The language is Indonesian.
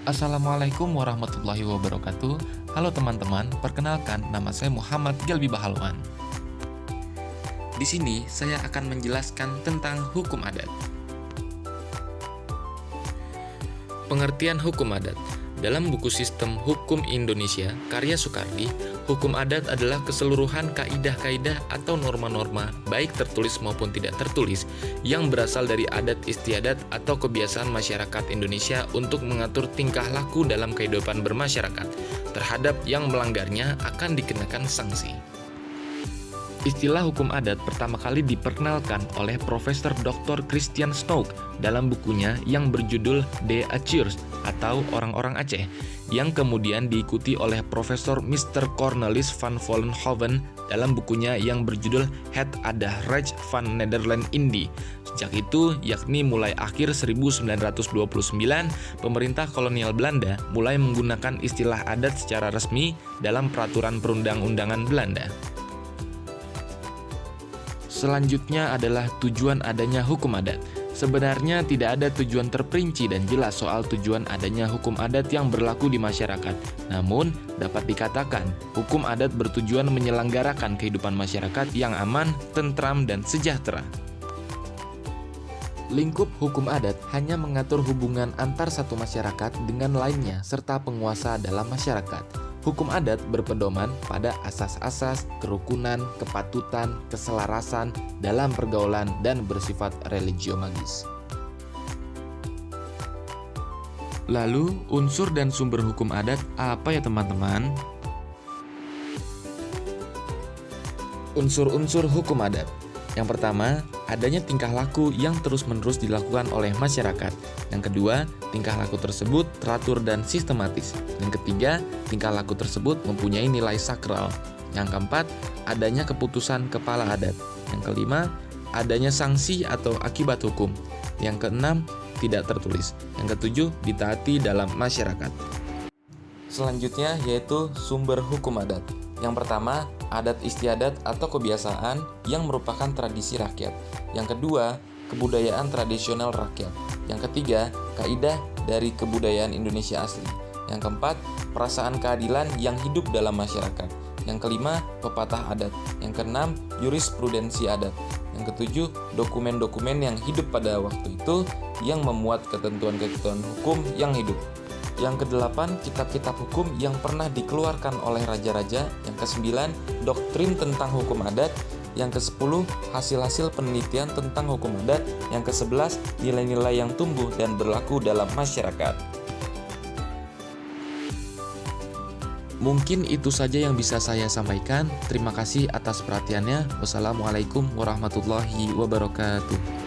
Assalamualaikum warahmatullahi wabarakatuh. Halo teman-teman, perkenalkan nama saya Muhammad Gelbi Bahalwan. Di sini saya akan menjelaskan tentang hukum adat. Pengertian hukum adat. Dalam buku Sistem Hukum Indonesia, karya Soekardi, hukum adat adalah keseluruhan kaidah-kaidah atau norma-norma, baik tertulis maupun tidak tertulis, yang berasal dari adat istiadat atau kebiasaan masyarakat Indonesia untuk mengatur tingkah laku dalam kehidupan bermasyarakat. Terhadap yang melanggarnya akan dikenakan sanksi. Istilah hukum adat pertama kali diperkenalkan oleh Profesor Dr. Christian Snoek dalam bukunya yang berjudul De Aceurs atau Orang-orang Aceh, yang kemudian diikuti oleh Profesor Mr. Cornelis van Vollenhoven dalam bukunya yang berjudul Het Adah Rijk van Nederland Indie. Sejak itu, yakni mulai akhir 1929, pemerintah kolonial Belanda mulai menggunakan istilah adat secara resmi dalam peraturan perundang-undangan Belanda. Selanjutnya adalah tujuan adanya hukum adat. Sebenarnya tidak ada tujuan terperinci dan jelas soal tujuan adanya hukum adat yang berlaku di masyarakat. Namun, dapat dikatakan, hukum adat bertujuan menyelenggarakan kehidupan masyarakat yang aman, tentram, dan sejahtera. Lingkup hukum adat hanya mengatur hubungan antar satu masyarakat dengan lainnya serta penguasa dalam masyarakat. Hukum adat berpedoman pada asas-asas kerukunan, kepatutan, keselarasan dalam pergaulan dan bersifat religio magis. Lalu, unsur dan sumber hukum adat apa ya teman-teman? Unsur-unsur hukum adat. Yang pertama, adanya tingkah laku yang terus-menerus dilakukan oleh masyarakat. Yang kedua, tingkah laku tersebut teratur dan sistematis. Yang ketiga, tingkah laku tersebut mempunyai nilai sakral. Yang keempat, adanya keputusan kepala adat. Yang kelima, adanya sanksi atau akibat hukum. Yang keenam, tidak tertulis. Yang ketujuh, ditaati dalam masyarakat. Selanjutnya yaitu sumber hukum adat. Yang pertama, adat istiadat atau kebiasaan yang merupakan tradisi rakyat. Yang kedua, kebudayaan tradisional rakyat. Yang ketiga, kaidah dari kebudayaan Indonesia asli. Yang keempat, perasaan keadilan yang hidup dalam masyarakat. Yang kelima, pepatah adat. Yang keenam, jurisprudensi adat. Yang ketujuh, dokumen-dokumen yang hidup pada waktu itu yang memuat ketentuan-ketentuan hukum yang hidup. Yang kedelapan, kitab-kitab hukum yang pernah dikeluarkan oleh raja-raja. Yang kesembilan, doktrin tentang hukum adat. Yang kesepuluh, hasil-hasil penelitian tentang hukum adat. Yang kesebelas, nilai-nilai yang tumbuh dan berlaku dalam masyarakat. Mungkin itu saja yang bisa saya sampaikan. Terima kasih atas perhatiannya. Wassalamualaikum warahmatullahi wabarakatuh.